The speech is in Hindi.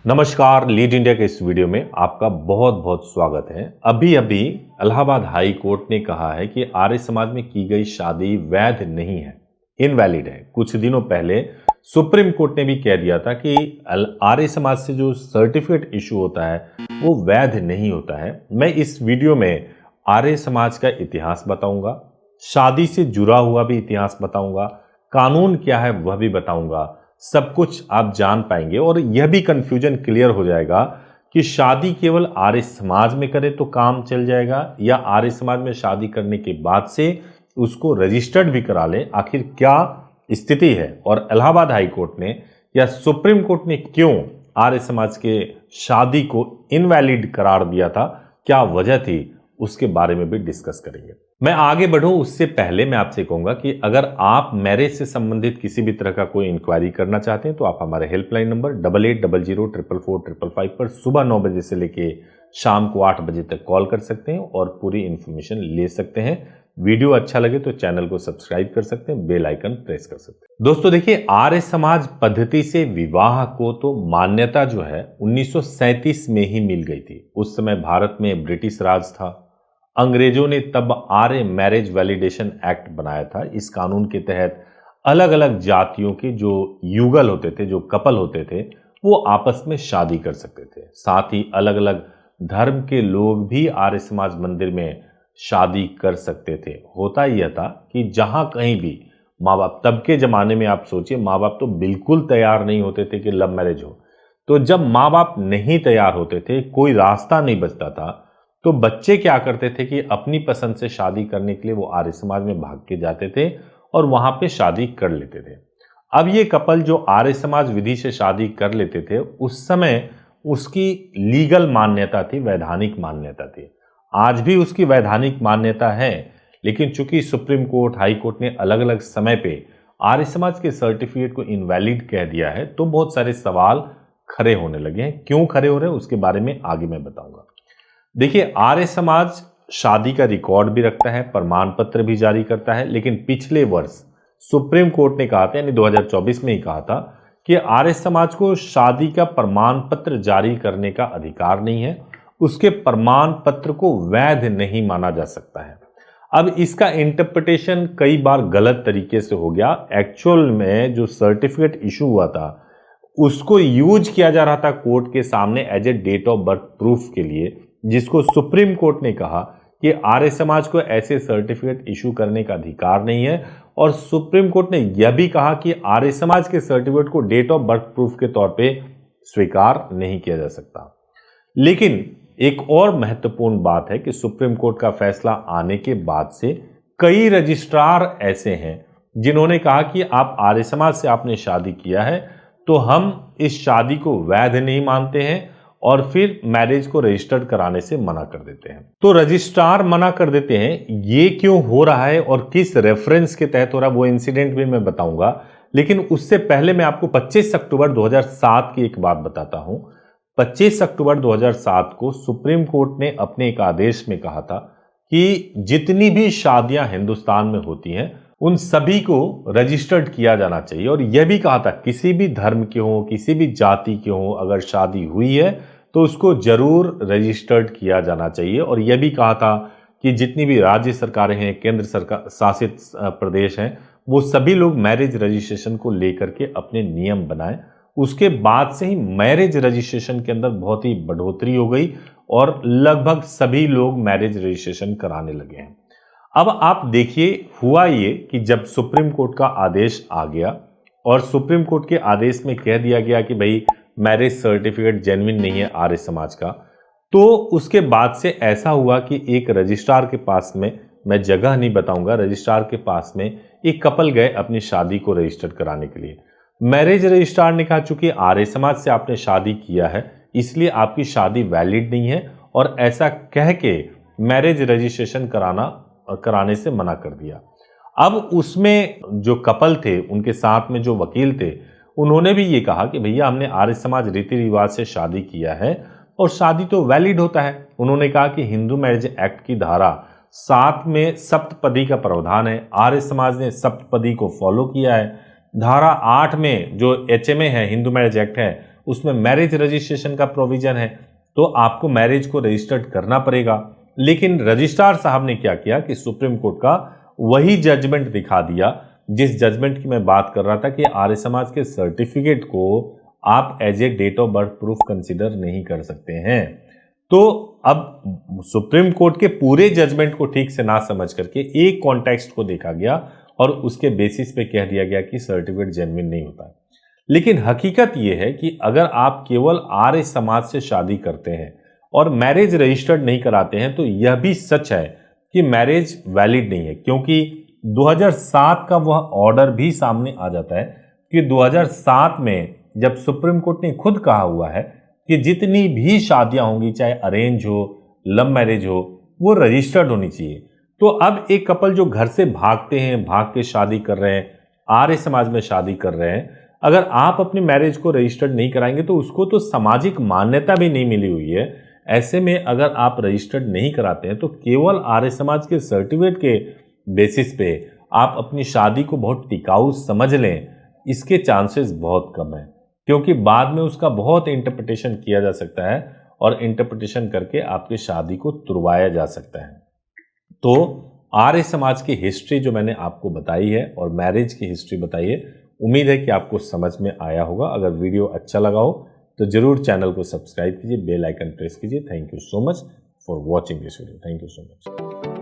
नमस्कार, लीड इंडिया के इस वीडियो में आपका बहुत बहुत स्वागत है। अभी अभी इलाहाबाद हाई कोर्ट ने कहा है कि आर्य समाज में की गई शादी वैध नहीं है, इनवैलिड है। कुछ दिनों पहले सुप्रीम कोर्ट ने भी कह दिया था कि आर्य समाज से जो सर्टिफिकेट इशू होता है वो वैध नहीं होता है। मैं इस वीडियो में आर्य समाज का इतिहास बताऊंगा, शादी से जुड़ा हुआ भी इतिहास बताऊंगा, कानून क्या है वह भी बताऊंगा। सब कुछ आप जान पाएंगे और यह भी कंफ्यूजन क्लियर हो जाएगा कि शादी केवल आर्य समाज में करे तो काम चल जाएगा या आर्य समाज में शादी करने के बाद से उसको रजिस्टर्ड भी करा ले। आखिर क्या स्थिति है और इलाहाबाद हाई कोर्ट ने या सुप्रीम कोर्ट ने क्यों आर्य समाज के शादी को इनवैलिड करार दिया था, क्या वजह थी, उसके बारे में भी डिस्कस करेंगे। मैं आगे बढ़ूं उससे पहले मैं आपसे कहूंगा कि अगर आप मैरिज से संबंधित किसी भी तरह का कोई इंक्वायरी करना चाहते हैं तो आप हमारे हेल्पलाइन नंबर 8800444555 पर सुबह 9 बजे से लेके शाम को 8 बजे तक कॉल कर सकते हैं और पूरी इंफॉर्मेशन ले सकते हैं। वीडियो अच्छा लगे तो चैनल को सब्सक्राइब कर सकते हैं, बेल आइकन प्रेस कर सकते हैं। दोस्तों देखिए, आर्य समाज पद्धति से विवाह को तो मान्यता जो है 1937 में ही मिल गई थी। उस समय भारत में ब्रिटिश राज था। अंग्रेजों ने तब आर्य मैरिज वैलिडेशन एक्ट बनाया था। इस कानून के तहत अलग अलग जातियों के जो युगल होते थे, जो कपल होते थे, वो आपस में शादी कर सकते थे। साथ ही अलग अलग धर्म के लोग भी आर्य समाज मंदिर में शादी कर सकते थे। होता यह था कि जहां कहीं भी माँ बाप, तब के जमाने में आप सोचिए, माँ बाप तो बिल्कुल तैयार नहीं होते थे कि लव मैरिज हो। तो जब माँ बाप नहीं तैयार होते थे, कोई रास्ता नहीं बचता था, तो बच्चे क्या करते थे कि अपनी पसंद से शादी करने के लिए वो आर्य समाज में भाग के जाते थे और वहां पे शादी कर लेते थे। अब ये कपल जो आर्य समाज विधि से शादी कर लेते थे, उस समय उसकी लीगल मान्यता थी, वैधानिक मान्यता थी। आज भी उसकी वैधानिक मान्यता है, लेकिन चूंकि सुप्रीम कोर्ट, हाई कोर्ट ने अलग अलग समय पे आर्य समाज के सर्टिफिकेट को इनवैलिड कह दिया है, तो बहुत सारे सवाल खड़े होने लगे हैं। क्यों खड़े हो रहे हैं उसके बारे में आगे मैं बताऊंगा। देखिए, आर्य समाज शादी का रिकॉर्ड भी रखता है, प्रमाण पत्र भी जारी करता है, लेकिन पिछले वर्ष सुप्रीम कोर्ट ने कहा था, यानी 2024 में ही कहा था कि आर्य समाज को शादी का प्रमाण पत्र जारी करने का अधिकार नहीं है, उसके प्रमाण पत्र को वैध नहीं माना जा सकता है। अब इसका इंटरप्रिटेशन कई बार गलत तरीके से हो गया। एक्चुअल में जो सर्टिफिकेट इशू हुआ था उसको यूज किया जा रहा था कोर्ट के सामने as a date of birth proof के लिए, जिसको सुप्रीम कोर्ट ने कहा कि आर्य समाज को ऐसे सर्टिफिकेट इशू करने का अधिकार नहीं है। और सुप्रीम कोर्ट ने यह भी कहा कि आर्य समाज के सर्टिफिकेट को डेट ऑफ बर्थ प्रूफ के तौर पे स्वीकार नहीं किया जा सकता। लेकिन एक और महत्वपूर्ण बात है कि सुप्रीम कोर्ट का फैसला आने के बाद से कई रजिस्ट्रार ऐसे हैं जिन्होंने कहा कि आप आर्य समाज से आपने शादी किया है तो हम इस शादी को वैध नहीं मानते हैं और फिर मैरिज को रजिस्टर्ड कराने से मना कर देते हैं। तो रजिस्ट्रार मना कर देते हैं, ये क्यों हो रहा है और किस रेफरेंस के तहत हो रहा है वो इंसिडेंट भी मैं बताऊंगा। लेकिन उससे पहले मैं आपको 25 अक्टूबर 2007 की एक बात बताता हूं। 25 अक्टूबर 2007 को सुप्रीम कोर्ट ने अपने एक आदेश में कहा था कि जितनी भी शादियां हिंदुस्तान में होती हैं उन सभी को रजिस्टर्ड किया जाना चाहिए। और यह भी कहा था किसी भी धर्म के हो, किसी भी जाति के हो, अगर शादी हुई है तो उसको जरूर रजिस्टर्ड किया जाना चाहिए। और यह भी कहा था कि जितनी भी राज्य सरकारें हैं, केंद्र सरकार शासित प्रदेश हैं, वो सभी लोग मैरिज रजिस्ट्रेशन को लेकर के अपने नियम बनाएं। उसके बाद से ही मैरिज रजिस्ट्रेशन के अंदर बहुत ही बढ़ोतरी हो गई और लगभग सभी लोग मैरिज रजिस्ट्रेशन कराने लगे हैं। अब आप देखिए, हुआ ये कि जब सुप्रीम कोर्ट का आदेश आ गया और सुप्रीम कोर्ट के आदेश में कह दिया गया कि भाई मैरिज सर्टिफिकेट जेन्युइन नहीं है आर्य समाज का, तो उसके बाद से ऐसा हुआ कि एक रजिस्ट्रार के पास में, मैं जगह नहीं बताऊंगा, रजिस्ट्रार के पास में एक कपल गए अपनी शादी को रजिस्टर कराने के लिए। मैरिज रजिस्ट्रार ने कहा चूंकि आर्य समाज से आपने शादी किया है इसलिए आपकी शादी वैलिड नहीं है, और ऐसा कह के मैरिज रजिस्ट्रेशन कराने से मना कर दिया। अब उसमें जो कपल थे, उनके साथ में जो वकील थे, उन्होंने भी ये कहा कि भैया हमने आर्य समाज रीति रिवाज से शादी किया है और शादी तो वैलिड होता है। उन्होंने कहा कि हिंदू मैरिज एक्ट की धारा 7 में सप्तपदी का प्रावधान है, आर्य समाज ने सप्तपदी को फॉलो किया है। धारा 8 में जो HMA है, हिंदू मैरिज एक्ट है, उसमें मैरिज रजिस्ट्रेशन का प्रोविजन है, तो आपको मैरिज को रजिस्टर्ड करना पड़ेगा। लेकिन रजिस्ट्रार साहब ने क्या किया कि सुप्रीम कोर्ट का वही जजमेंट दिखा दिया जिस जजमेंट की मैं बात कर रहा था कि आर्य समाज के सर्टिफिकेट को आप as a date of birth proof consider नहीं कर सकते हैं। तो अब सुप्रीम कोर्ट के पूरे जजमेंट को ठीक से ना समझ करके एक कॉन्टेक्स्ट को देखा गया और उसके बेसिस पे कह दिया गया कि सर्टिफिकेट जेन्युइन नहीं होता है। लेकिन हकीकत यह है कि अगर आप केवल आर्य समाज से शादी करते हैं और मैरिज रजिस्टर्ड नहीं कराते हैं तो यह भी सच है कि मैरिज वैलिड नहीं है, क्योंकि 2007 का वह ऑर्डर भी सामने आ जाता है कि 2007 में जब सुप्रीम कोर्ट ने खुद कहा हुआ है कि जितनी भी शादियां होंगी, चाहे अरेंज हो, लव मैरिज हो, वो रजिस्टर्ड होनी चाहिए। तो अब एक कपल जो घर से भागते हैं, भाग के शादी कर रहे हैं, आर्य समाज में शादी कर रहे हैं, अगर आप अपनी मैरिज को रजिस्टर्ड नहीं कराएंगे तो उसको तो सामाजिक मान्यता भी नहीं मिली हुई है। ऐसे में अगर आप रजिस्टर्ड नहीं कराते हैं तो केवल आर्य समाज के सर्टिफिकेट के बेसिस पे आप अपनी शादी को बहुत टिकाऊ समझ लें, इसके चांसेस बहुत कम है, क्योंकि बाद में उसका बहुत इंटरप्रिटेशन किया जा सकता है और इंटरप्रिटेशन करके आपकी शादी को तुड़वाया जा सकता है। तो आर्य समाज की हिस्ट्री जो मैंने आपको बताई है और मैरिज की हिस्ट्री बताई है, उम्मीद है कि आपको समझ में आया होगा। अगर वीडियो अच्छा लगा हो तो जरूर चैनल को सब्सक्राइब कीजिए, बेल आइकन प्रेस कीजिए। Thank you so much for watching this video. Thank you so much.